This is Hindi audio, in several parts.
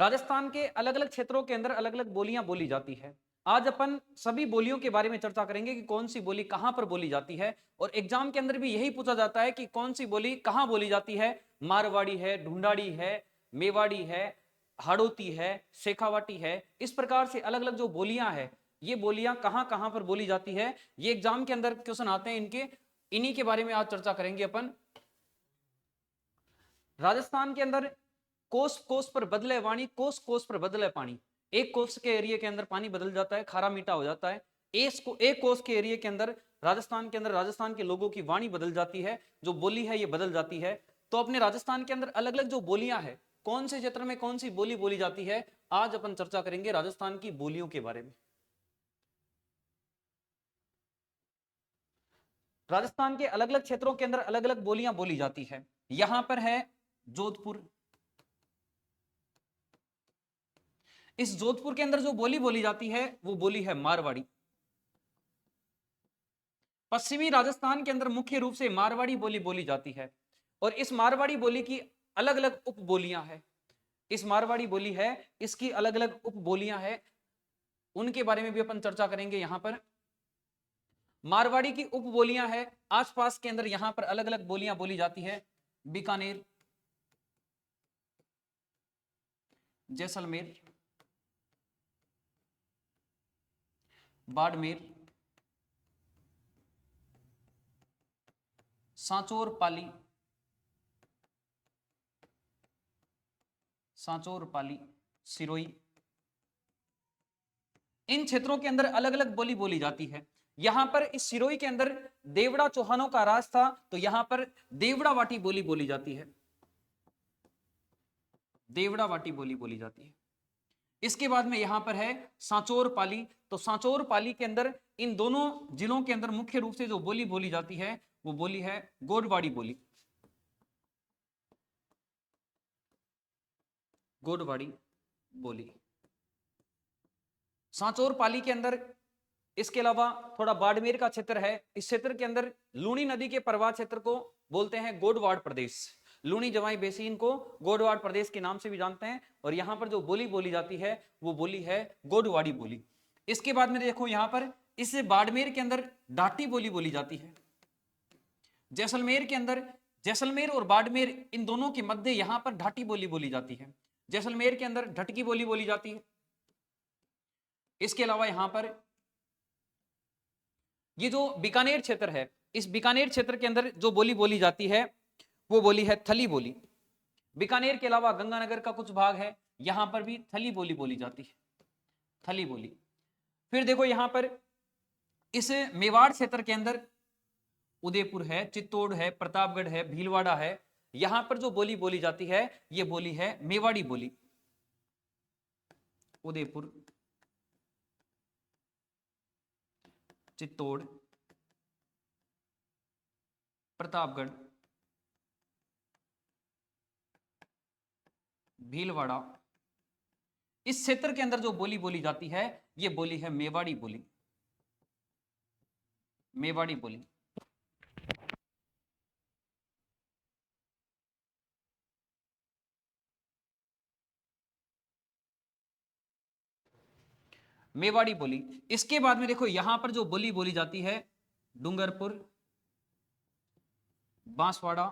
राजस्थान के अलग अलग क्षेत्रों के अंदर अलग अलग बोलियां बोली जाती है। आज अपन सभी बोलियों के बारे में चर्चा करेंगे कि कौन सी बोली कहां पर बोली जाती है। और एग्जाम के अंदर भी यही पूछा जाता है कि कौन सी बोली कहां बोली जाती है। मारवाड़ी है, ढूंढाड़ी है, मेवाड़ी है, हाड़ौती है, शेखावाटी है। इस प्रकार से अलग अलग जो बोलियां हैं, ये बोलियां कहां कहां पर बोली जाती है, ये एग्जाम के अंदर क्वेश्चन आते हैं इनके। इन्हीं के बारे में आज चर्चा करेंगे अपन। राजस्थान के अंदर कोस कोस पर बदले वाणी, कोस कोस पर बदले पानी। एक कोस के एरिया के अंदर पानी बदल जाता है, खारा मीठा हो जाता है। एक कोस के एरिया के अंदर राजस्थान के अंदर राजस्थान के लोगों की वाणी बदल जाती है, जो बोली है ये बदल जाती है। तो अपने राजस्थान के अंदर अलग अलग जो बोलियां हैं, कौन से क्षेत्र में कौन सी बोली बोली जाती है, आज अपन चर्चा करेंगे राजस्थान की बोलियों के बारे में। राजस्थान के अलग अलग क्षेत्रों के अंदर अलग अलग बोलियां बोली जाती है। यहां पर है जोधपुर। इस जोधपुर के अंदर जो बोली बोली जाती है वो बोली है मारवाड़ी। पश्चिमी राजस्थान के अंदर मुख्य रूप से मारवाड़ी बोली बोली जाती है। और इस मारवाड़ी बोली की अलग अलग उप बोलियां हैं। इस मारवाड़ी बोली है, इसकी अलग अलग उप बोलियां हैं, उनके बारे में भी अपन चर्चा करेंगे। यहां पर मारवाड़ी की उप बोलियां हैं, आसपास के अंदर यहां पर अलग अलग बोलियां बोली जाती है। बीकानेर, जैसलमेर, बाड़मेर, सांचौर पाली, सांचौर पाली, सिरोही। इन क्षेत्रों के अंदर अलग अलग बोली बोली जाती है। यहां पर इस सिरोही के अंदर देवड़ा चौहानों का राज था, तो यहां पर देवड़ा वाटी बोली बोली जाती है। देवड़ा वाटी बोली बोली जाती है। इसके बाद में यहां पर है सांचौर पाली। तो सांचौर पाली के अंदर इन दोनों जिलों के अंदर मुख्य रूप से जो बोली बोली जाती है वो बोली है गोडवाड़ी बोली। गोडवाड़ी बोली सांचौर पाली के अंदर। इसके अलावा थोड़ा बाड़मेर का क्षेत्र है। इस क्षेत्र के अंदर लूनी नदी के प्रवाह क्षेत्र को बोलते हैं गोडवाड़ प्रदेश। लूनी जवाई बेसिन को गोडवाड़ प्रदेश के नाम से भी जानते हैं। और यहां पर जो बोली बोली जाती है वो बोली है गोडवाड़ी बोली। इसके बाद में देखो यहां पर इस बाड़मेर के अंदर डाटी बोली बोली जाती है। जैसलमेर के अंदर, जैसलमेर और बाड़मेर इन दोनों के मध्य यहां पर ढाटी बोली बोली जाती है। जैसलमेर के अंदर ढटकी बोली बोली जाती है। इसके अलावा यहां पर ये जो बीकानेर क्षेत्र है, इस बीकानेर क्षेत्र के अंदर जो बोली बोली जाती है वो बोली है थली बोली। बीकानेर के अलावा गंगानगर का कुछ भाग है, यहां पर भी थली बोली बोली जाती है, थली बोली। फिर देखो यहां पर इस मेवाड़ क्षेत्र के अंदर उदयपुर है, चित्तौड़ है, प्रतापगढ़ है, भीलवाड़ा है। यहां पर जो बोली बोली जाती है ये बोली है मेवाड़ी बोली। उदयपुर, चित्तौड़, प्रतापगढ़, भीलवाड़ा, इस क्षेत्र के अंदर जो बोली बोली जाती है ये बोली है मेवाड़ी बोली। मेवाड़ी बोली। मेवाड़ी बोली। इसके बाद में देखो यहां पर जो बोली बोली जाती है डूंगरपुर, बांसवाड़ा,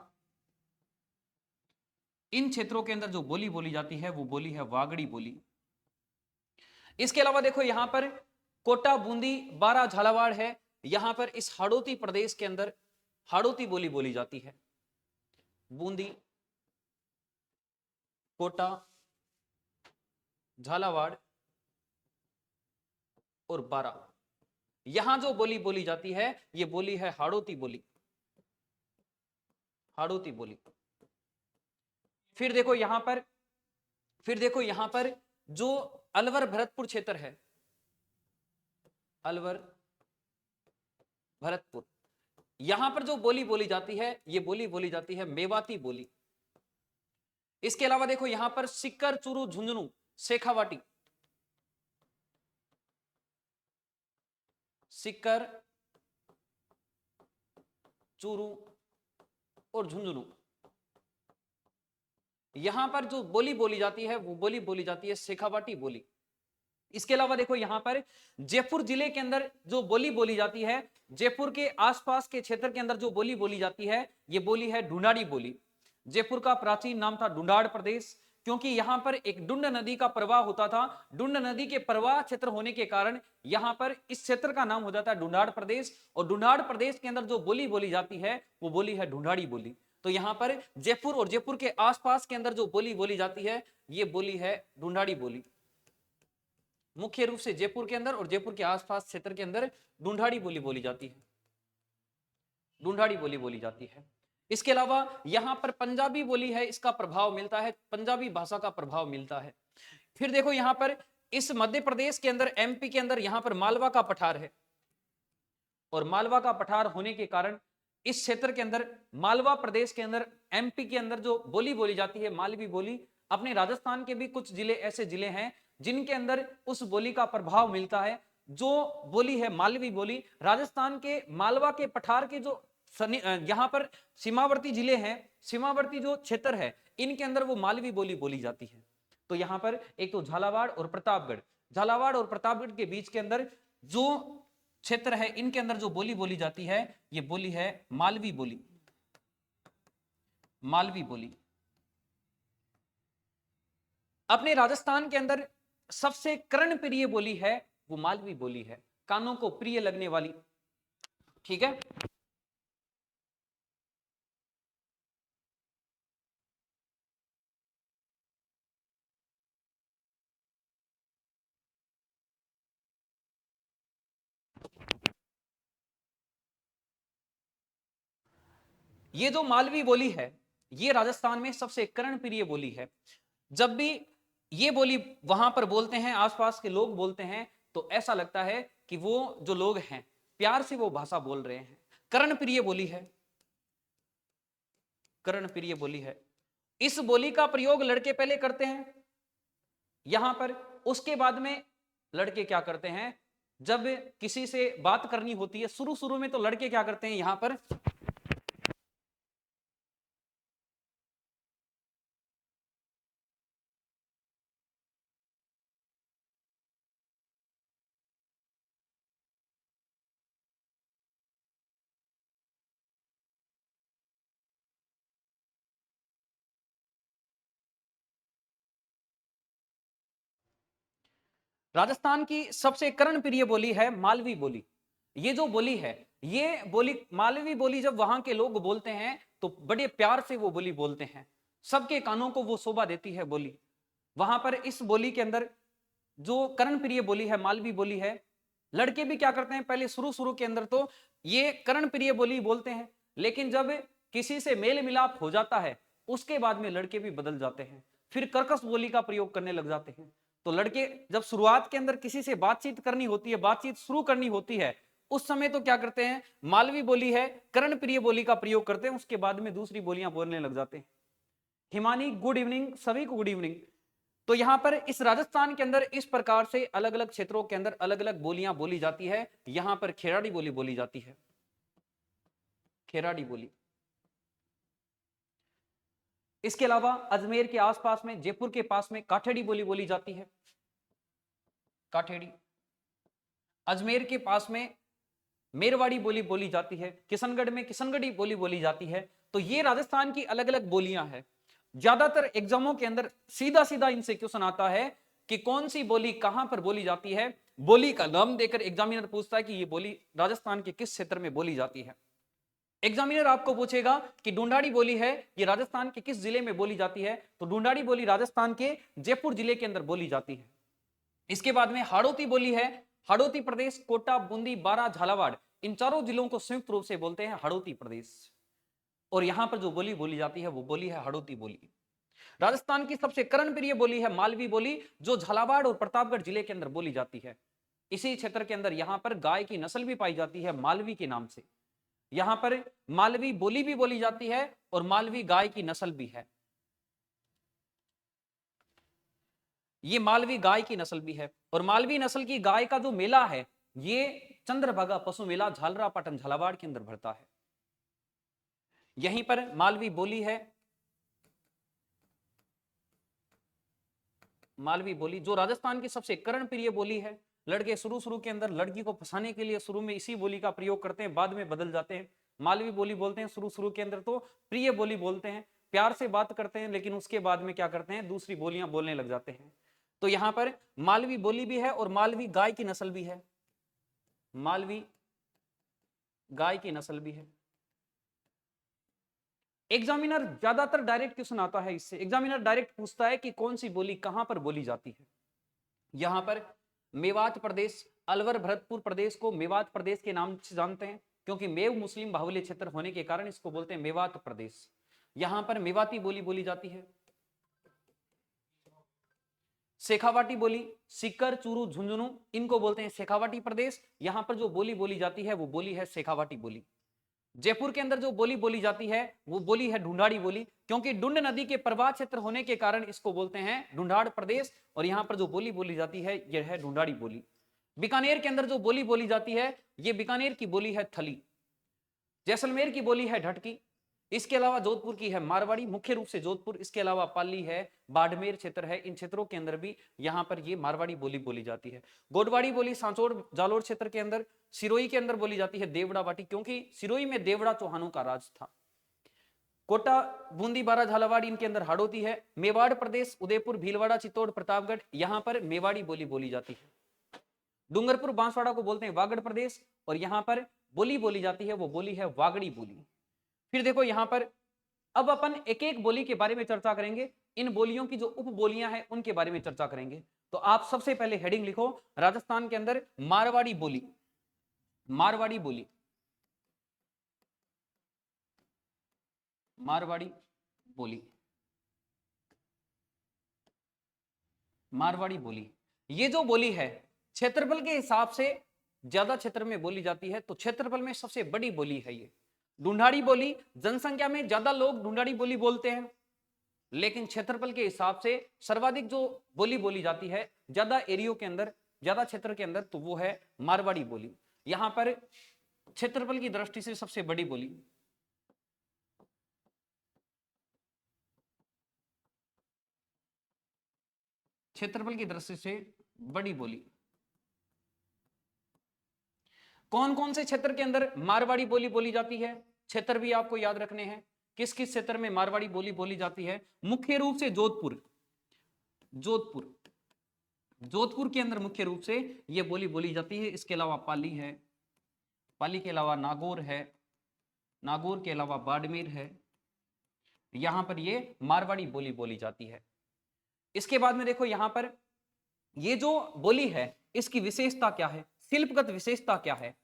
इन क्षेत्रों के अंदर जो बोली बोली जाती है वो बोली है वागड़ी बोली। इसके अलावा देखो यहां पर कोटा, बूंदी, बारा, झालावाड़ है। यहां पर इस हाड़ौती प्रदेश के अंदर हाड़ौती बोली बोली जाती है। बूंदी, कोटा, झालावाड़ और बारा, यहां जो बोली बोली जाती है ये बोली है हाड़ौती बोली। हाड़ौती बोली। फिर देखो यहां पर, फिर देखो यहां पर जो अलवर भरतपुर क्षेत्र है, अलवर भरतपुर, यहां पर जो बोली बोली जाती है ये बोली बोली जाती है मेवाती बोली। इसके अलावा देखो यहां पर सिक्कर, चूरू, झुंझुनू, शेखावाटी, सिक्कर, चूरू और झुंझुनू, यहां पर जो बोली बोली जाती है वो बोली बोली जाती है शेखावाटी बोली। इसके अलावा देखो यहां पर जयपुर जिले के अंदर जो बोली बोली जाती है, जयपुर के आसपास के क्षेत्र के अंदर जो बोली बोली जाती है, ये बोली है ढूंढाड़ी बोली। जयपुर का प्राचीन नाम था ढूंढाड़ प्रदेश, क्योंकि यहां पर एक ढूंढ नदी का प्रवाह होता था। ढूंढ नदी के प्रवाह क्षेत्र होने के कारण यहां पर इस क्षेत्र का नाम हो जाता है ढूंढाड़ प्रदेश। और ढूंढाड़ प्रदेश के अंदर जो बोली बोली जाती है वो बोली है ढूंढाड़ी बोली। तो यहां पर जयपुर और जयपुर के आसपास के अंदर जो बोली बोली जाती है ये बोली है ढूंढाड़ी बोली। मुख्य रूप से जयपुर के अंदर और जयपुर के आसपास क्षेत्र के अंदर ढूंढाड़ी बोली बोली जाती है, ढूंढाड़ी बोली बोली जाती है। इसके अलावा यहां पर पंजाबी बोली है, इसका प्रभाव मिलता है, पंजाबी भाषा का प्रभाव मिलता है। फिर देखो यहां पर इस मध्य प्रदेश के अंदर, एमपी के अंदर यहां पर मालवा का पठार है, और मालवा का पठार होने के कारण इस क्षेत्र के अंदर, मालवा प्रदेश के अंदर, एमपी के अंदर जो बोली बोली जाती है मालवी बोली। अपने राजस्थान के भी कुछ जिले ऐसे जिले हैं जिनके अंदर उस बोली का प्रभाव मिलता है। जो बोली है मालवी बोली, राजस्थान के मालवा के पठार के जो यहां पर सीमावर्ती जिले हैं, सीमावर्ती जो क्षेत्र है, इनके अंदर वो मालवी बोली बोली जाती है। तो यहां पर एक तो झालावाड़ और प्रतापगढ़, झालावाड़ और प्रतापगढ़ के बीच के अंदर जो क्षेत्र है, इनके अंदर जो बोली बोली जाती है ये बोली है मालवी बोली, मालवी बोली। अपने राजस्थान के अंदर सबसे कर्णप्रिय बोली है वो मालवी बोली है, कानों को प्रिय लगने वाली। ठीक है, ये जो मालवी बोली है ये राजस्थान में सबसे कर्णप्रिय बोली है। जब भी ये बोली वहां पर बोलते हैं, आसपास के लोग बोलते हैं, तो ऐसा लगता है कि वो जो लोग हैं प्यार से वो भाषा बोल रहे हैं। कर्णप्रिय बोली है, कर्णप्रिय बोली है। इस बोली का प्रयोग लड़के पहले करते हैं यहां पर, उसके बाद में लड़के क्या करते हैं, जब किसी से बात करनी होती है, शुरू शुरू में तो लड़के क्या करते हैं यहां पर, राजस्थान की सबसे कर्णप्रिय बोली है मालवी बोली। ये जो बोली है, ये बोली मालवी बोली, जब वहां के लोग बोलते हैं तो बड़े प्यार से वो बोली बोलते हैं, सबके कानों को वो शोभा देती है बोली। वहां पर इस बोली के अंदर जो कर्णप्रिय बोली है मालवी बोली है, लड़के भी क्या करते हैं, पहले शुरू शुरू के अंदर तो ये कर्णप्रिय बोली बोलते हैं, लेकिन जब किसी से मेल मिलाप हो जाता है उसके बाद में लड़के भी बदल जाते हैं, फिर कर्कश बोली का प्रयोग करने लग जाते हैं। तो लड़के जब शुरुआत के अंदर किसी से बातचीत करनी होती है, बातचीत शुरू करनी होती है, उस समय तो क्या करते हैं, मालवी बोली है, कर्णप्रिय बोली का प्रयोग करते हैं, उसके बाद में दूसरी बोलियां बोलने लग जाते हैं। हिमानी गुड इवनिंग, सभी को गुड इवनिंग। तो यहां पर इस राजस्थान के अंदर इस प्रकार से अलग अलग क्षेत्रों के अंदर अलग अलग बोलियां बोली जाती है। यहां पर खेराड़ी बोली बोली जाती है, खेराड़ी बोली। इसके अलावा अजमेर के आसपास में, जयपुर के पास में काठेड़ी बोली बोली जाती है, काठेड़ी। अजमेर के पास में मेरवाड़ी बोली बोली जाती है, किशनगढ़ में किशनगढ़ी बोली बोली जाती है। तो ये राजस्थान की अलग अलग बोलियां हैं। ज्यादातर एग्जामों के अंदर सीधा सीधा इनसे क्वेश्चन आता है कि कौन सी बोली कहां पर बोली जाती है, बोली का नाम देकर एग्जामिनर पूछता है कि ये बोली राजस्थान के किस क्षेत्र में बोली जाती है। एग्जामिनर आपको पूछेगा कि ढूंढाड़ी बोली है ये राजस्थान के किस जिले में बोली जाती है, तो ढूंढाड़ी बोली राजस्थान के जयपुर जिले के अंदर बोली जाती है। इसके बाद में हाड़ौती बोली है, हाड़ौती प्रदेश कोटा, बूंदी, बारा, झालावाड़, इन चारों जिलों को संयुक्त रूप से बोलते हैं हाड़ौती प्रदेश। और यहां पर जो बोली बोली जाती है वो बोली है हाड़ौती बोली। राजस्थान की सबसे कर्णप्रिय बोली है मालवी बोली, जो झालावाड़ और प्रतापगढ़ जिले के अंदर बोली जाती है। इसी क्षेत्र के अंदर यहां पर गाय की नस्ल भी पाई जाती है मालवी के नाम से। यहां पर मालवी बोली भी बोली जाती है और मालवी गाय की नस्ल भी है, ये मालवी गाय की नस्ल भी है। और मालवी नस्ल की गाय का जो मेला है ये चंद्रभागा पशु मेला झालरापाटन झालावाड़ के अंदर भरता है। यहीं पर मालवी बोली है, मालवी बोली, जो राजस्थान की सबसे कर्णप्रिय बोली है। लड़के शुरू के अंदर लड़की को फंसाने के लिए शुरू में इसी बोली का प्रयोग करते हैं, बाद में बदल जाते हैं। मालवी बोली बोलते हैं, शुरू के अंदर तो प्रिय बोली बोलते हैं, प्यार से बात करते हैं, लेकिन उसके बाद में क्या करते हैं, दूसरी बोलियां बोलने लग जाते हैं। तो यहां पर मालवी बोली भी है और मालवी गाय की नस्ल भी है, मालवी गाय की नस्ल भी है। एग्जामिनर ज्यादातर डायरेक्ट क्वेश्चन आता है इससे, एग्जामिनर डायरेक्ट पूछता है कि कौन सी बोली कहां पर बोली जाती है। यहां पर मेवात प्रदेश, अलवर भरतपुर प्रदेश को मेवात प्रदेश के नाम से जानते हैं, क्योंकि मेव मुस्लिम बाहुल्य क्षेत्र होने के कारण इसको बोलते हैं मेवात प्रदेश। यहां पर मेवाती बोली बोली जाती है। शेखावाटी बोली, सीकर, चूरू, झुंझुनू, इनको बोलते हैं शेखावाटी प्रदेश। यहां पर जो बोली बोली जाती है वो बोली है शेखावाटी बोली। जयपुर के अंदर जो बोली बोली जाती है वो बोली है ढूंढाड़ी बोली, क्योंकि ढूंढ नदी के प्रवाह क्षेत्र होने के कारण इसको बोलते हैं ढूंढाड़ प्रदेश, और यहां पर जो बोली बोली जाती है यह है ढूंढाड़ी बोली। बीकानेर के अंदर जो बोली बोली जाती है ये बीकानेर की बोली है थली। जैसलमेर की बोली है ढटकी। इसके अलावा जोधपुर की है मारवाड़ी, मुख्य रूप से जोधपुर, इसके अलावा पाली है, बाड़मेर क्षेत्र है, इन क्षेत्रों के अंदर भी यहां पर ये मारवाड़ी बोली बोली जाती है। गोडवाड़ी बोली सांचौड़ जालोर क्षेत्र के अंदर, सिरोही के अंदर बोली जाती है देवड़ा बाटी, क्योंकि सिरोही में देवड़ा चौहानों का राज था। कोटा, बूंदी, बारा, झालावाड़, इनके अंदर हाड़ौती है। मेवाड़ प्रदेश, उदयपुर, भीलवाड़ा, चित्तौड़, प्रतापगढ़, यहां पर मेवाड़ी बोली बोली जाती है। डूंगरपुर, बांसवाड़ा को बोलते हैं वागड़ प्रदेश, और यहां पर बोली बोली जाती है वो बोली है वागड़ी बोली। फिर देखो यहां पर अब अपन एक एक बोली के बारे में चर्चा करेंगे, इन बोलियों की जो उप बोलियां हैं उनके बारे में चर्चा करेंगे। तो आप सबसे पहले हेडिंग लिखो, राजस्थान के अंदर मारवाड़ी बोली, मारवाड़ी बोली, मारवाड़ी बोली, मारवाड़ी बोली। ये जो बोली है क्षेत्रफल के हिसाब से ज्यादा क्षेत्र में बोली जाती है, तो क्षेत्रफल में सबसे बड़ी बोली है ये ढूंढाड़ी बोली। जनसंख्या में ज्यादा लोग ढूंढाड़ी बोली बोलते हैं, लेकिन क्षेत्रफल के हिसाब से सर्वाधिक जो बोली बोली जाती है ज्यादा एरियो के अंदर, ज्यादा क्षेत्र के अंदर, तो वो है मारवाड़ी बोली। यहां पर क्षेत्रफल की दृष्टि से सबसे बड़ी बोली, क्षेत्रफल की दृष्टि से बड़ी बोली। कौन कौन से क्षेत्र के अंदर मारवाड़ी बोली बोली जाती है, क्षेत्र भी आपको याद रखने हैं, किस किस क्षेत्र में मारवाड़ी बोली बोली जाती है। मुख्य रूप से जोधपुर, जोधपुर, जोधपुर के अंदर मुख्य रूप से यह बोली बोली जाती है। इसके अलावा पाली है, पाली के अलावा नागौर है, नागौर के अलावा बाड़मेर है, यहां पर यह मारवाड़ी बोली बोली जाती है। इसके बाद में देखो यहां पर ये जो बोली है इसकी विशेषता क्या है, शिल्पगत विशेषता क्या है,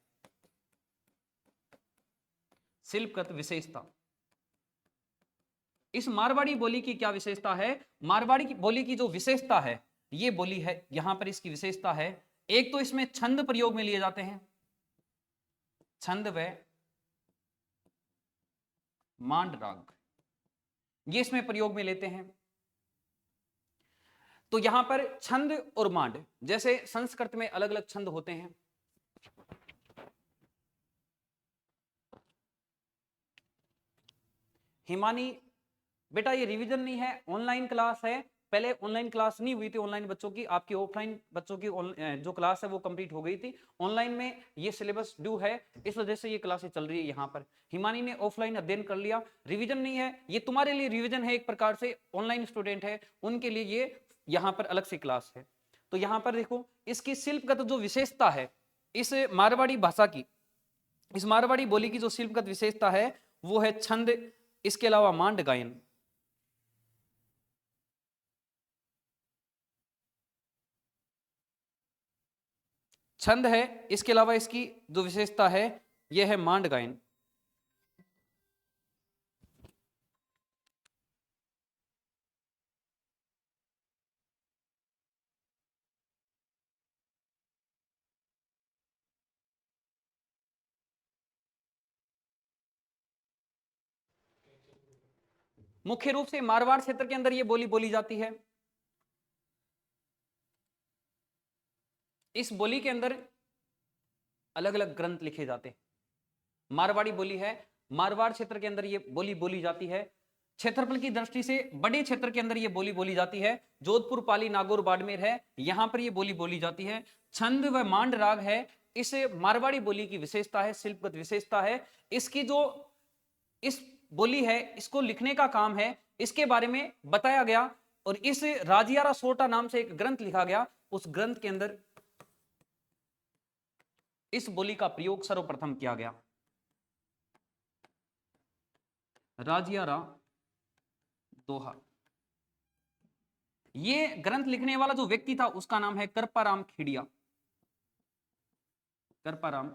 शिल्पगत विशेषता। इस मारवाड़ी बोली की क्या विशेषता है, मारवाड़ी की बोली की जो विशेषता है ये बोली है, यहां पर इसकी विशेषता है, एक तो इसमें छंद प्रयोग में लिए जाते हैं, छंद व मांड राग ये इसमें प्रयोग में लेते हैं। तो यहां पर छंद और मांड, जैसे संस्कृत में अलग अलग छंद होते हैं, हिमानी बेटा ये रिवीजन नहीं है, ऑनलाइन क्लास है, पहले ऑनलाइन क्लास नहीं हुई थी, ऑनलाइन बच्चों की, आपकी ऑफलाइन बच्चों की जो क्लास है वो कंप्लीट हो गई थी, ऑनलाइन में ये सिलेबस ड्यू है, इस वजह से ये क्लासेस चल रही है। यहाँ पर हिमानी ने ऑफलाइन अध्ययन कर लिया, रिवीजन नहीं है, ये तुम्हारे लिए रिवीजन है, एक प्रकार से ऑनलाइन स्टूडेंट है उनके लिए ये यहाँ पर अलग से क्लास है। तो यहाँ पर देखो इसकी शिल्पगत जो विशेषता है इस मारवाड़ी भाषा की, इस मारवाड़ी बोली की जो शिल्पगत विशेषता है वो है छंद, इसके अलावा मांड गायन। छंद है, इसके अलावा इसकी जो विशेषता है यह है मांड गायन। मुख्य रूप से मारवाड़ क्षेत्र के अंदर यह बोली बोली जाती है। इस बोली के अंदर अलग अलग ग्रंथ लिखे जाते हैं। मारवाड़ी बोली है, मारवाड़ क्षेत्र के अंदर यह बोली बोली जाती है। क्षेत्रफल की दृष्टि से बड़े क्षेत्र के अंदर ये बोली बोली जाती है। जोधपुर, पाली, नागौर, बाड़मेर है, यहां पर ये बोली बोली जाती है। छंद व मांड राग है, इस मारवाड़ी बोली की विशेषता है, शिल्पगत विशेषता है। इसकी जो इस बोली है, इसको लिखने का काम है, इसके बारे में बताया गया। और इस राजियारा सोटा नाम से एक ग्रंथ लिखा गया, उस ग्रंथ के अंदर इस बोली का प्रयोग सर्वप्रथम किया गया। राजियारा दोहा। ये ग्रंथ लिखने वाला जो व्यक्ति था उसका नाम है कृपाराम खेड़िया। कृपाराम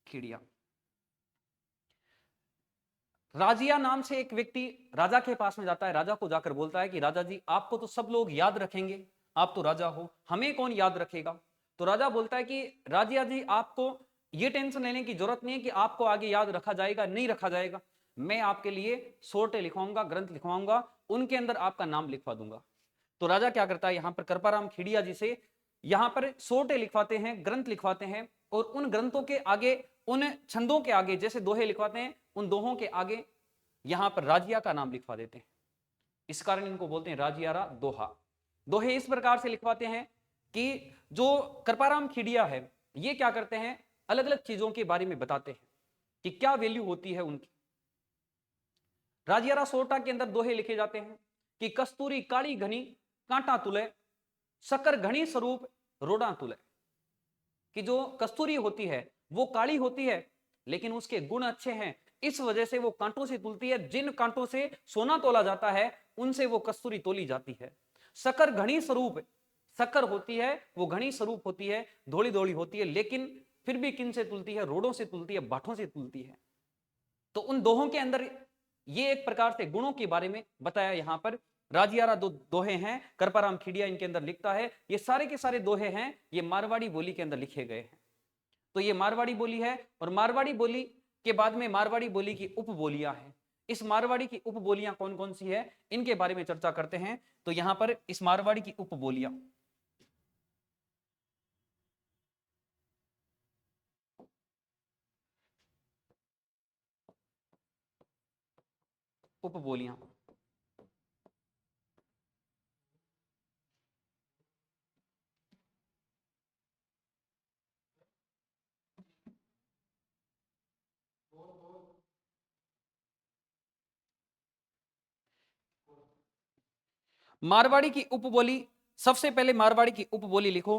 खेड़िया। राजिया नाम से एक व्यक्ति राजा के पास में जाता है, राजा को जाकर बोलता है कि राजा जी, आपको तो सब लोग याद रखेंगे, आप तो राजा हो, हमें कौन याद रखेगा। तो राजा बोलता है कि राजिया जी, आपको ये टेंशन लेने की जरूरत नहीं है कि आपको आगे याद रखा जाएगा नहीं रखा जाएगा। मैं आपके लिए सोटे लिखवाऊंगा, ग्रंथ लिखवाऊंगा, उनके अंदर आपका नाम लिखवा दूंगा। तो राजा क्या करता है, यहां पर कृपाराम खेड़िया जी से यहां पर सोटे लिखवाते हैं, ग्रंथ लिखवाते हैं, और उन ग्रंथों के आगे, उन छंदों के आगे, जैसे दोहे लिखवाते हैं, उन दोहों के आगे यहां पर राजिया का नाम लिखवा देते हैं। इस कारण इनको बोलते हैं राजियारा दोहा। दोहे इस प्रकार से लिखवाते हैं कि जो कृपाराम खेड़िया है, ये क्या करते हैं, अलग अलग चीजों के बारे में बताते हैं कि क्या वैल्यू होती है उनकी। राजियारा सोटा के अंदर दोहे लिखे जाते हैं कि कस्तूरी काली घनी कांटा तुले, शक्कर घनी स्वरूप रोड़ा तुले। कि जो कस्तूरी होती है वो काली होती है, लेकिन उसके गुण अच्छे हैं, इस वजह से वो कांटों से तुलती है। जिन कांटों से सोना तोला जाता है, उनसे वो कस्तूरी तोली जाती है। शक्कर घनी स्वरूप, शक्कर होती है वो घनी स्वरूप होती है, धोली धोली होती है, लेकिन फिर भी किन से तुलती है, रोड़ों से तुलती है, बाठों से तुलती है। तो उन दोहों के अंदर ये एक प्रकार से गुणों के बारे में बताया। यहां पर राजियारा दोहे हैं, कृपाराम खेड़िया इनके अंदर लिखता है। ये सारे के सारे दोहे हैं, ये मारवाड़ी बोली के अंदर लिखे गए हैं। तो ये मारवाड़ी बोली है, और मारवाड़ी बोली के बाद में मारवाड़ी बोली की उपबोलियां हैं। इस मारवाड़ी की उपबोलियां कौन कौन सी है, इनके बारे में चर्चा करते हैं। तो यहां पर इस मारवाड़ी की उपबोलियां, उपबोलियां मारवाड़ी की उपबोली, सबसे पहले मारवाड़ी की उपबोली लिखो।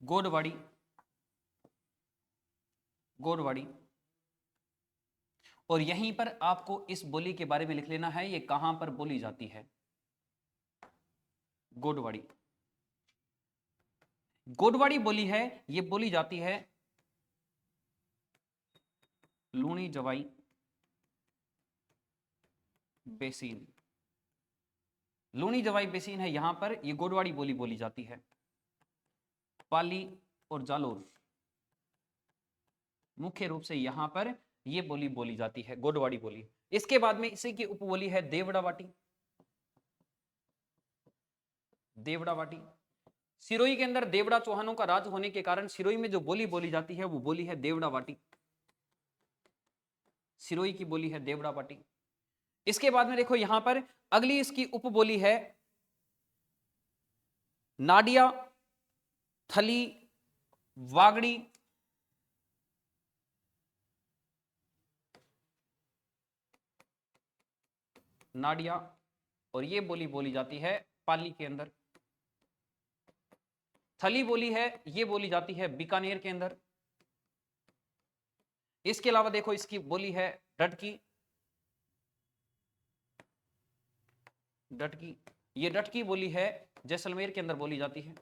गोडवाड़ी, गोडवाड़ी। और यहीं पर आपको इस बोली के बारे में लिख लेना है, ये कहां पर बोली जाती है। गोडवाड़ी। गोडवाड़ी बोली है, ये बोली जाती है लूणी जवाई बेसिन। लूणी जवाई बेसिन है, यहां पर ये गोडवाड़ी बोली बोली जाती है। पाली और जालोर, मुख्य रूप से यहां पर ये बोली बोली जाती है, गोडवाड़ी बोली। इसके बाद में इसी की उपबोली है देवड़ावाटी। देवड़ावाटी। सिरोही के अंदर देवड़ा चौहानों का राज होने के कारण सिरोही में जो बोली बोली जाती है वो बोली है देवड़ावाटी। सिरोही की बोली है देवड़ावाटी। इसके बाद में देखो यहां पर अगली इसकी उपबोली है नाडिया, थली, वागड़ी, नाडिया, और ये बोली बोली जाती है पाली के अंदर। थली बोली है, ये बोली जाती है बीकानेर के अंदर। इसके अलावा देखो इसकी बोली है डटकी। डटकी, ये डटकी बोली है जैसलमेर के अंदर बोली जाती है।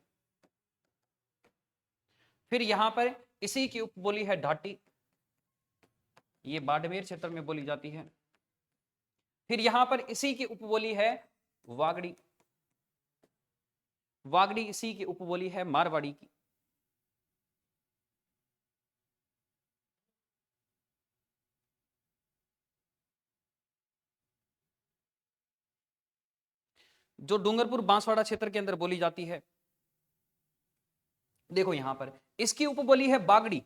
फिर यहां पर इसी की उपबोली है ढाटी, ये बाड़मेर क्षेत्र में बोली जाती है। फिर यहां पर इसी की उपबोली है वागड़ी। वागड़ी इसी की उपबोली है मारवाड़ी की। जो डूंगरपुर बांसवाड़ा क्षेत्र के अंदर बोली जाती है, देखो यहां पर इसकी उपबोली है बागड़ी।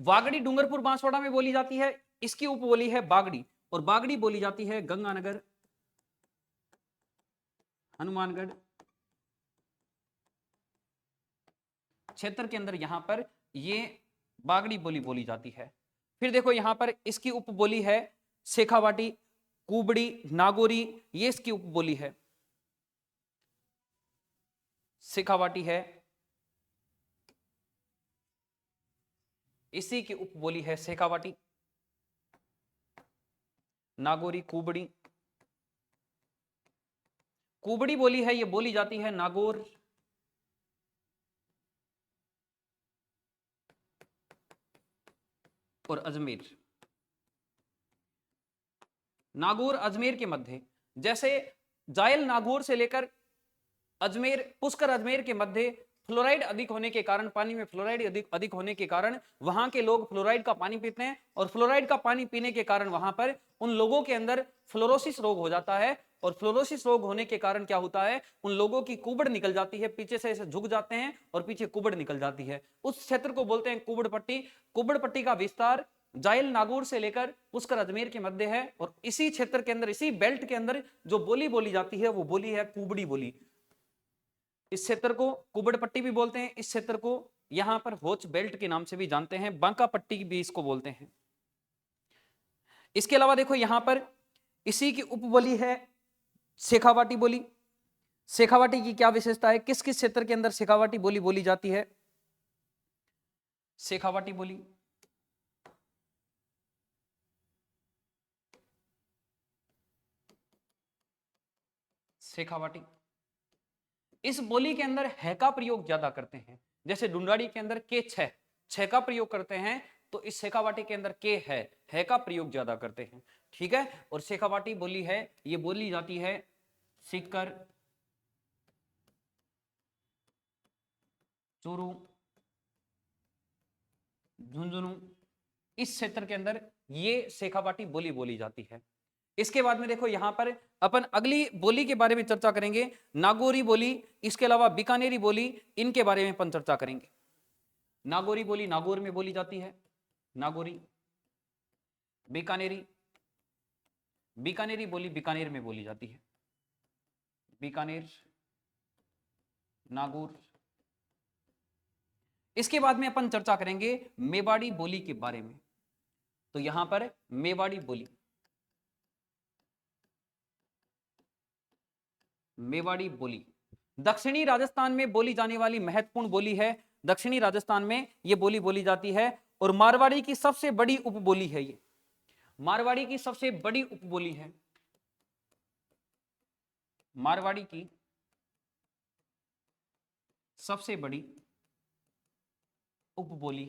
वागड़ी डूंगरपुर बांसवाड़ा में बोली जाती है, इसकी उपबोली है बागड़ी, और बागड़ी बोली जाती है गंगानगर, हनुमानगढ़ क्षेत्र के अंदर, यहां पर ये बागड़ी बोली बोली जाती है। फिर देखो यहां पर इसकी उपबोली है शेखावाटी, कुबड़ी, नागौरी, ये इसकी उपबोली है। शेखावाटी है, इसी की उपबोली है शेखावाटी, नागौरी, कुबड़ी। कुबड़ी बोली है, ये बोली जाती है नागौर, और अजमेर। नागौर अजमेर के मध्य, जैसे जायल नागौर से लेकर अजमेर, पुष्कर अजमेर के मध्य फ्लोराइड अधिक होने के कारण, पानी में फ्लोराइड अधिक होने के कारण वहां के लोग फ्लोराइड का पानी पीते हैं, और फ्लोराइड का पानी पीने के कारण वहां पर उन लोगों के अंदर फ्लोरोसिस रोग हो जाता है, और फ्लोरोसिस रोग होने के कारण क्या होता है, उन लोगों की कुबड़ निकल जाती है, पीछे से ऐसे झुक जाते हैं और पीछे कुबड़ निकल जाती है। उस क्षेत्र को बोलते हैं कुबड़ पट्टी। कुबड़ पट्टी का विस्तार जायल नागौर से लेकर पुष्कर अजमेर के मध्य है, और इसी क्षेत्र के अंदर, इसी बेल्ट के अंदर जो बोली बोली जाती है वो बोली है कुबड़ी बोली। इस क्षेत्र को कुबड़ पट्टी भी बोलते हैं, इस क्षेत्र को यहां पर होच बेल्ट के नाम से भी जानते हैं, बांका पट्टी भी इसको बोलते हैं। इसके अलावा देखो यहां पर इसी की उपबोली है शेखावाटी बोली। शेखावाटी की क्या विशेषता है, किस किस क्षेत्र के अंदर शेखावाटी बोली बोली जाती है? शेखावाटी बोली शेखावाटी, इस बोली के अंदर है का प्रयोग ज्यादा करते हैं। जैसे डुंडाड़ी के अंदर के छह का प्रयोग करते हैं, तो इस शेखावाटी के अंदर के है का प्रयोग ज्यादा करते हैं। ठीक है, और शेखावाटी बोली है, ये बोली जाती है सीकर, चूरू, झुंझुनू, इस क्षेत्र के अंदर ये शेखावाटी बोली बोली जाती है। इसके बाद में देखो यहां पर अपन अगली बोली के बारे में चर्चा करेंगे, नागौरी बोली, इसके अलावा बीकानेरी बोली, इनके बारे में अपन चर्चा करेंगे। नागौरी बोली नागौर में बोली जाती है, नागौरी। बीकानेरी, बीकानेरी बोली बीकानेर में बोली जाती है, बीकानेर, नागौर। इसके बाद में अपन चर्चा करेंगे मेवाड़ी बोली के बारे में। तो यहां पर मेवाड़ी बोली, मेवाड़ी बोली दक्षिणी राजस्थान में बोली जाने वाली महत्वपूर्ण बोली है। दक्षिणी राजस्थान में यह बोली बोली जाती है, और मारवाड़ी की सबसे बड़ी उपबोली है ये, मारवाड़ी की सबसे बड़ी उपबोली है, मारवाड़ी की सबसे बड़ी उपबोली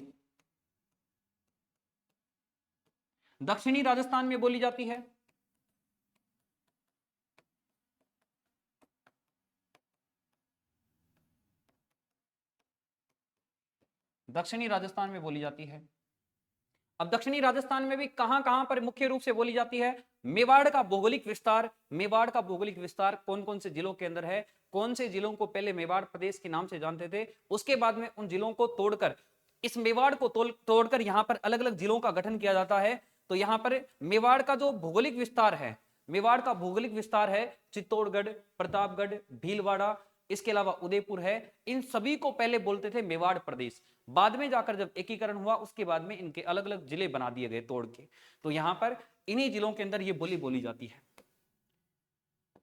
दक्षिणी राजस्थान में बोली जाती है। दक्षिणी राजस्थान में बोली जाती है। अब दक्षिणी राजस्थान में भी कहां कहां पर मुख्य रूप से बोली जाती है? मेवाड़ का भौगोलिक विस्तार, मेवाड़ का भौगोलिक विस्तार कौन कौन से जिलों के अंदर है, कौन से जिलों को पहले मेवाड़ प्रदेश के नाम से जानते थे, उसके बाद में उन जिलों को तोड़कर, इस मेवाड़ को तोड़कर यहां पर अलग अलग जिलों का गठन किया जाता है। तो यहां पर मेवाड़ का जो भौगोलिक विस्तार है, मेवाड़ का भौगोलिक विस्तार है चित्तौड़गढ़, प्रतापगढ़, भीलवाड़ा, इसके अलावा उदयपुर है। इन सभी को पहले बोलते थे मेवाड़ प्रदेश। बाद में जाकर जब एकीकरण हुआ, उसके बाद में इनके अलग अलग जिले बना दिए गए तोड़ के। तो यहां पर इन्हीं जिलों के अंदर ये बोली बोली जाती है,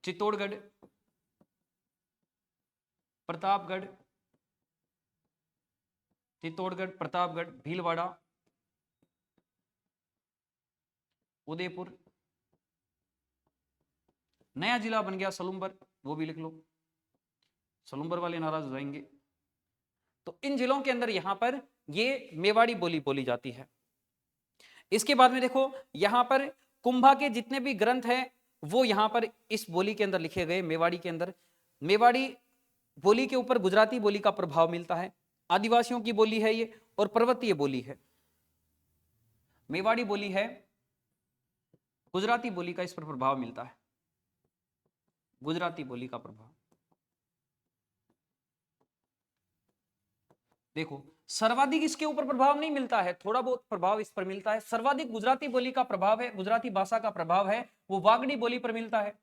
चित्तौड़गढ़, प्रतापगढ़, चित्तौड़गढ़, प्रतापगढ़, भीलवाड़ा, उदयपुर। नया जिला बन गया सलूम्बर, वो भी लिख लो, सलूम्बर वाले नाराज हो जाएंगे। तो इन जिलों के अंदर यहां पर ये मेवाड़ी बोली बोली जाती है। इसके बाद में देखो यहां पर कुंभा के जितने भी ग्रंथ हैं वो यहां पर इस बोली के अंदर लिखे गए, मेवाड़ी के अंदर। मेवाड़ी बोली के ऊपर गुजराती बोली का प्रभाव मिलता है, आदिवासियों की बोली है ये, और पर्वतीय बोली है। मेवाड़ी बोली है, गुजराती बोली का इस पर प्रभाव मिलता है, गुजराती बोली का प्रभाव। देखो सर्वाधिक इसके ऊपर प्रभाव नहीं मिलता है, थोड़ा बहुत प्रभाव इस पर मिलता है। सर्वाधिक गुजराती बोली का प्रभाव है, गुजराती भाषा का प्रभाव है, वो वागड़ी बोली पर मिलता है।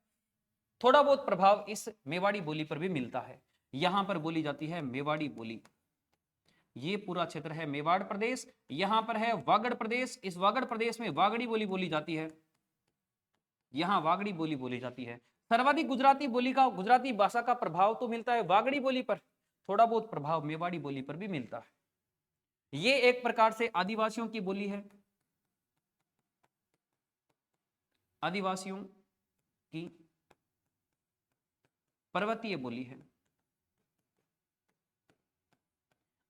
थोड़ा बहुत प्रभाव इस मेवाड़ी बोली पर भी मिलता है। यहां पर बोली जाती है मेवाड़ी बोली। ये पूरा क्षेत्र है मेवाड़ प्रदेश, यहां पर है वागड़ प्रदेश। इस वागड़ प्रदेश में वागड़ी बोली बोली जाती है, यहां वागड़ी बोली बोली जाती है। सर्वाधिक गुजराती बोली का, गुजराती भाषा का प्रभाव तो मिलता है वागड़ी बोली पर, थोड़ा बहुत प्रभाव मेवाड़ी बोली पर भी मिलता है। ये एक प्रकार से आदिवासियों की बोली है, आदिवासियों की पर्वतीय बोली है।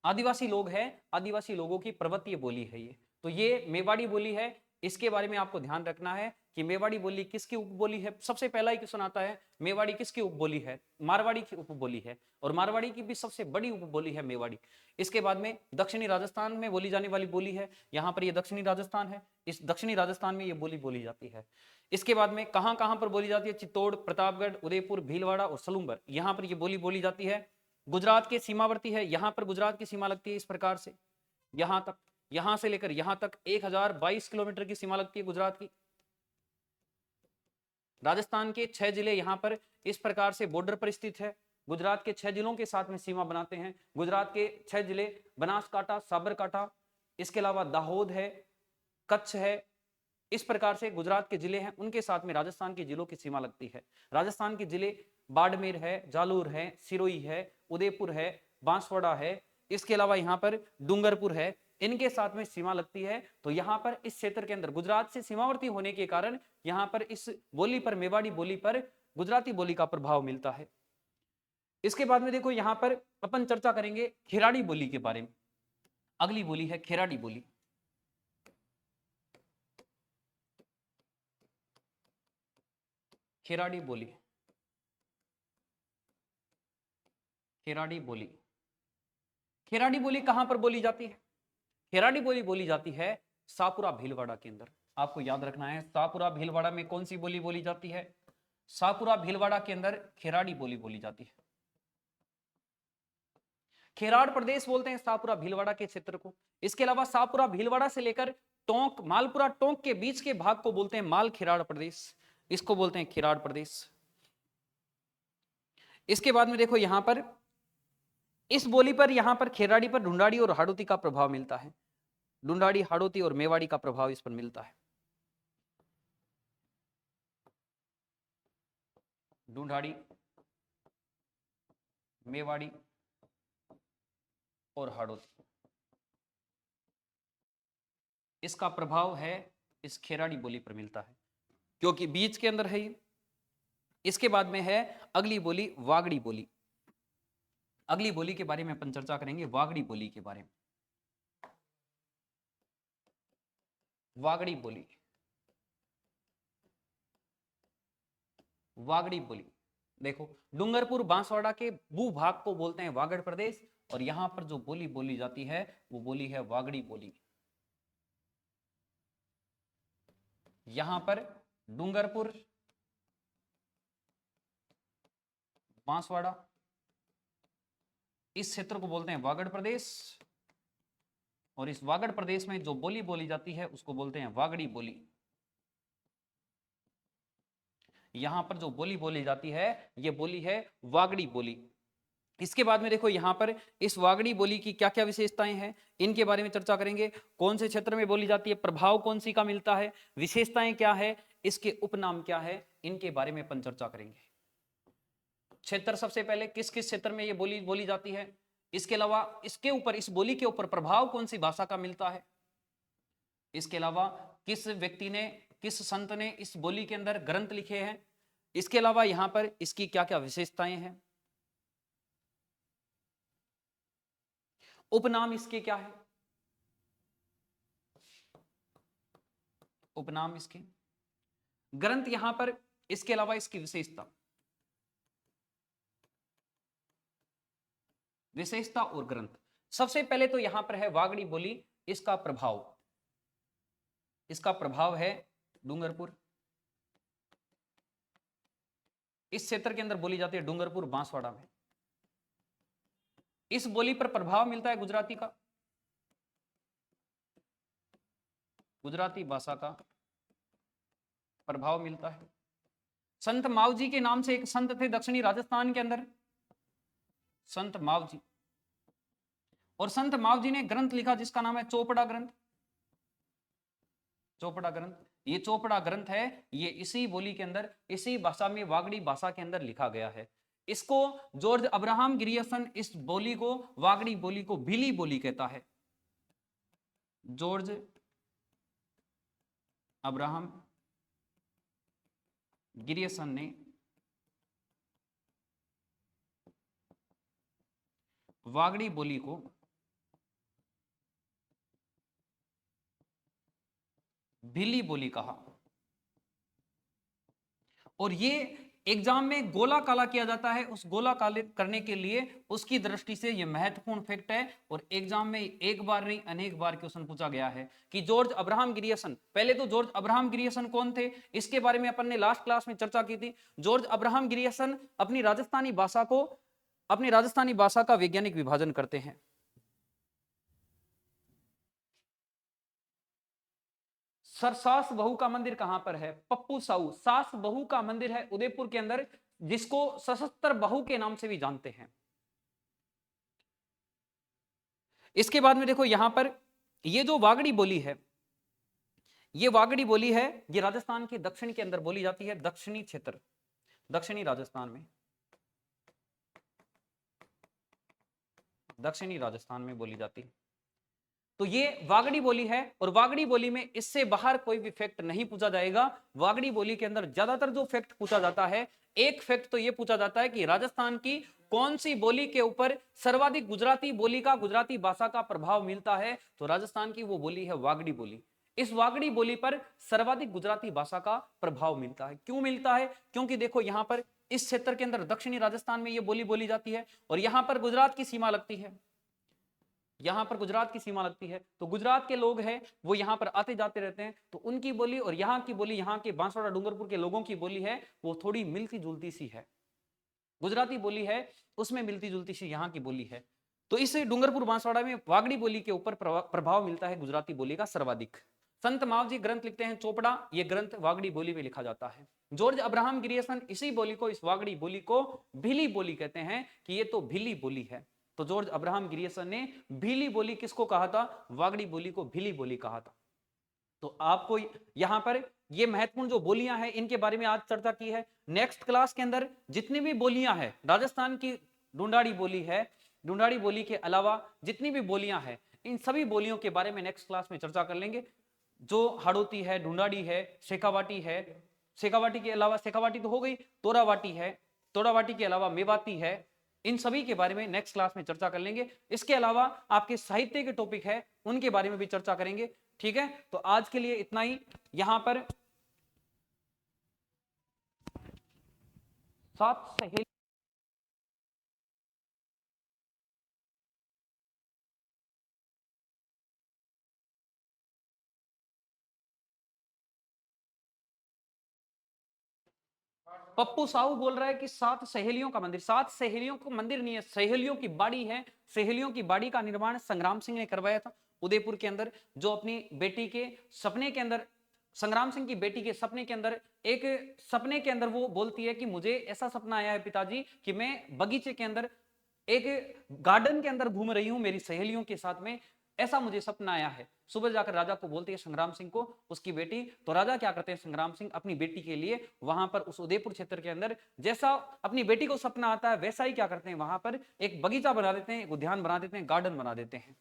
आदिवासी लोग हैं, आदिवासी लोगों की पर्वतीय बोली है ये। तो ये मेवाड़ी बोली है। इसके बारे में आपको ध्यान रखना है कि मेवाड़ी बोली किसकी उपबोली है। सबसे पहला ही क्वेश्चन आता है, मेवाड़ी किसकी उपबोली है? मारवाड़ी की उपबोली है, और मारवाड़ी की भी सबसे बड़ी उपबोली है मेवाड़ी। इसके बाद में दक्षिणी राजस्थान में बोली जाने वाली बोली है, यहाँ पर ये दक्षिणी राजस्थान है, इस दक्षिणी राजस्थान में ये बोली बोली जाती है। इसके बाद में कहां कहां पर बोली जाती है? चित्तौड़, प्रतापगढ़, उदयपुर, भीलवाड़ा और सलूंबर, यहां पर ये बोली बोली जाती है। गुजरात के सीमावर्ती है, यहां पर गुजरात की सीमा लगती है इस प्रकार से, यहां तक, यहां से लेकर यहां तक 1022 किलोमीटर की सीमा लगती है गुजरात की। राजस्थान के 6 जिले यहां पर इस प्रकार से बॉर्डर पर स्थित है, गुजरात के 6 जिलों के साथ में सीमा बनाते हैं। गुजरात के 6 जिले बनासकांठा, साबरकांठा, इसके अलावा दाहोद है, कच्छ है, इस प्रकार से गुजरात के जिले हैं, उनके साथ में राजस्थान के जिलों की सीमा लगती है। राजस्थान के जिले बाड़मेर है, जालोर है, सिरोही है, उदयपुर है, बांसवाड़ा है, इसके अलावा यहाँ पर डूंगरपुर है, इनके साथ में सीमा लगती है। तो यहाँ पर इस क्षेत्र के अंदर गुजरात से सीमावर्ती होने के कारण यहाँ पर इस बोली पर, मेवाड़ी बोली पर गुजराती बोली का प्रभाव मिलता है। इसके बाद में देखो यहाँ पर अपन चर्चा करेंगे खेराड़ी बोली के बारे में। अगली बोली है खेराड़ी बोली। खेराड़ी बोली, खेराड़ी बोली, खेराड़ी बोली कहां पर बोली जाती है? खेराड़ी बोली बोली जाती है शाहपुरा भीलवाड़ा के अंदर। आपको याद रखना है, शाहपुरा भीलवाड़ा में कौन सी बोली बोली जाती है? शाहपुरा भीलवाड़ा के अंदर खेराड़ी बोली बोली जाती है। खेराड़ प्रदेश बोलते हैं शाहपुरा भीलवाड़ा के क्षेत्र को। इसके अलावा शाहपुरा भीलवाड़ा से लेकर टोंक, मालपुरा टोंक के बीच के भाग को बोलते हैं माल खेराड़ प्रदेश, इसको बोलते हैं खेराड़ प्रदेश। इसके बाद में देखो यहां पर इस बोली पर, यहां पर खेराड़ी पर ढूंढाड़ी और हाड़ौती का प्रभाव मिलता है। ढूंढाड़ी, हाड़ौती और मेवाड़ी का प्रभाव इस पर मिलता है। ढूंढाड़ी, मेवाड़ी और हाड़ौती, इसका प्रभाव है इस खेराड़ी बोली पर मिलता है, क्योंकि बीच के अंदर है ये। इसके बाद में है अगली बोली वागड़ी बोली। अगली बोली के बारे में अपन चर्चा करेंगे, वागड़ी बोली के बारे में। वागड़ी बोली, वागड़ी बोली देखो, डूंगरपुर बांसवाड़ा के भूभाग को बोलते हैं वागड़ प्रदेश, और यहां पर जो बोली बोली जाती है वो बोली है वागड़ी बोली। यहां पर डूंगरपुर, बांसवाड़ा, इस क्षेत्र को बोलते हैं वागड़ प्रदेश, और इस वागड़ प्रदेश में जो बोली बोली जाती है उसको बोलते हैं वागड़ी बोली। यहां पर जो बोली बोली जाती है ये बोली है वागड़ी बोली। इसके बाद में देखो यहां पर इस वागड़ी बोली की क्या क्या विशेषताएं हैं, इनके बारे में चर्चा करेंगे। कौन से क्षेत्र में बोली जाती है, प्रभाव कौन सी का मिलता है, विशेषताएं क्या है, इसके उपनाम क्या है, इनके बारे में अपन चर्चा करेंगे। क्षेत्र सबसे पहले, किस किस क्षेत्र में ये बोली बोली जाती है, इसके अलावा इसके ऊपर, इस बोली के ऊपर प्रभाव कौन सी भाषा का मिलता है, इसके अलावा किस व्यक्ति ने, किस संत ने इस बोली के अंदर ग्रंथ लिखे हैं, इसके अलावा यहां पर इसकी क्या क्या विशेषताएं हैं, उपनाम इसके क्या है, उपनाम इसके, ग्रंथ यहां पर, इसके अलावा इसकी विशेषता, विशेषता और ग्रंथ। सबसे पहले तो यहां पर है वागड़ी बोली, इसका प्रभाव, इसका प्रभाव है डूंगरपुर, इस क्षेत्र के अंदर बोली जाती है डूंगरपुर बांसवाड़ा में। इस बोली पर प्रभाव मिलता है गुजराती का, गुजराती भाषा का प्रभाव मिलता है। संत मावजी के नाम से एक संत थे दक्षिणी राजस्थान के अंदर, संत मावजी, और संत मावजी ने ग्रंथ लिखा जिसका नाम है चोपड़ा ग्रंथ। चोपड़ा ग्रंथ, ये चोपड़ा ग्रंथ है, ये इसी बोली के अंदर, इसी भाषा में, वागड़ी भाषा के अंदर लिखा गया है। इसको जॉर्ज अब्राहम ग्रियर्सन इस बोली को, वागड़ी बोली को भिली बोली कहता है। जॉर्ज अब्राहम ग्रियर्सन ने वागड़ी बोली को भिली बोली कहा। और ये एग्जाम में गोला काला किया जाता है, उस गोला काले करने के लिए उसकी दृष्टि से यह महत्वपूर्ण फैक्ट है। और एग्जाम में एक बार नहीं अनेक बार क्वेश्चन पूछा गया है कि जॉर्ज अब्राहम ग्रियर्सन, पहले तो जॉर्ज अब्राहम ग्रियर्सन कौन थे इसके बारे में अपन ने लास्ट क्लास में चर्चा की थी। जॉर्ज अब्राहम ग्रियर्सन अपनी राजस्थानी भाषा का वैज्ञानिक विभाजन करते हैं। सर सास बहू का मंदिर कहां पर है? पप्पू साहू सास बहू का मंदिर है उदयपुर के अंदर, जिसको सशस्त्र बहू के नाम से भी जानते हैं। इसके बाद में देखो यहां पर ये जो वागड़ी बोली है, ये वागड़ी बोली है, ये राजस्थान के दक्षिण के अंदर बोली जाती है, दक्षिणी क्षेत्र, दक्षिणी राजस्थान में, दक्षिणी राजस्थान में बोली जाती है। तो ये वागड़ी बोली है, और वागड़ी बोली में इससे बाहर कोई भी फैक्ट नहीं पूछा जाएगा। वागड़ी बोली के अंदर ज्यादातर जो फैक्ट पूछा जाता है, एक फैक्ट तो ये पूछा जाता है कि राजस्थान की कौन सी बोली के ऊपर सर्वाधिक गुजराती बोली का, गुजराती भाषा का प्रभाव मिलता है, तो राजस्थान की वो बोली है वागड़ी बोली। इस वागड़ी बोली पर सर्वाधिक गुजराती भाषा का प्रभाव मिलता है। क्यों मिलता है? क्योंकि देखो यहां पर इस क्षेत्र के अंदर दक्षिणी राजस्थान में ये बोली बोली जाती है, और यहां पर गुजरात की सीमा लगती है, यहां पर गुजरात की सीमा लगती है। तो गुजरात के लोग हैं वो यहां पर आते जाते रहते हैं, तो उनकी बोली और यहां की बोली, यहां के बांसवाड़ा डूंगरपुर के लोगों की बोली है वो थोड़ी मिलती जुलती सी है। गुजराती बोली है उसमें मिलती जुलती सी यहां की बोली है। तो इस डूंगरपुर बांसवाड़ा में वागड़ी बोली के ऊपर प्रभाव मिलता है गुजराती बोली का सर्वाधिक। संत मावजी ग्रंथ लिखते हैं चोपड़ा, ये ग्रंथ वागड़ी बोली में लिखा जाता है। जॉर्ज अब्राहम ग्रियर्सन इसी बोली को, इस वागड़ी बोली को भिली बोली कहते हैं कि ये तो भिली बोली है। तो जॉर्ज अब्राहम ग्रियर्सन ने भिली बोली किसको कहा था? वागड़ी बोली को भिली बोली कहा था। तो आपको यहां पर ये महत्वपूर्ण जो बोलियां हैं इनके बारे में आज चर्चा की है। नेक्स्ट क्लास के अंदर जितनी भी बोलियां हैं, राजस्थान की ढूंढाड़ी बोली है, ढूंढाड़ी बोली के अलावा जितनी भी बोलियां हैं, इन सभी बोलियों के बारे में नेक्स्ट क्लास में चर्चा कर लेंगे। जो हाड़ोती है, ढूंढाड़ी है, शेखावाटी है, शेखावाटी के अलावा, शेखावाटी तो हो गई, तोरावाटी है, तोरावाटी के अलावा मेवाती है, इन सभी के बारे में नेक्स्ट क्लास में चर्चा कर लेंगे। इसके अलावा आपके साहित्य के टॉपिक है उनके बारे में भी चर्चा करेंगे। ठीक है, तो आज के लिए इतना ही। यहां पर 7 सहेली पप्पू साहू बोल रहा है कि 7 सहेलियों का मंदिर, 7 सहेलियों का मंदिर नहीं है, सहेलियों की बाड़ी है। सहेलियों की बाड़ी का निर्माण संग्राम सिंह ने करवाया था उदयपुर के अंदर, जो अपनी बेटी के सपने के अंदर, संग्राम सिंह की बेटी के सपने के अंदर, एक सपने के अंदर वो बोलती है कि मुझे ऐसा सपना आया है पिताजी कि मैं बगीचे के अंदर, एक गार्डन के अंदर घूम रही हूं मेरी सहेलियों के साथ में, ऐसा मुझे सपना आया है। सुबह जाकर राजा को बोलती है संग्राम सिंह को उसकी बेटी, तो राजा क्या करते हैं, संग्राम सिंह अपनी बेटी के लिए वहां पर उस उदयपुर क्षेत्र के अंदर जैसा अपनी बेटी को सपना आता है वैसा ही क्या करते हैं, वहां पर एक बगीचा बना देते हैं, एक उद्यान बना देते हैं, गार्डन बना देते हैं।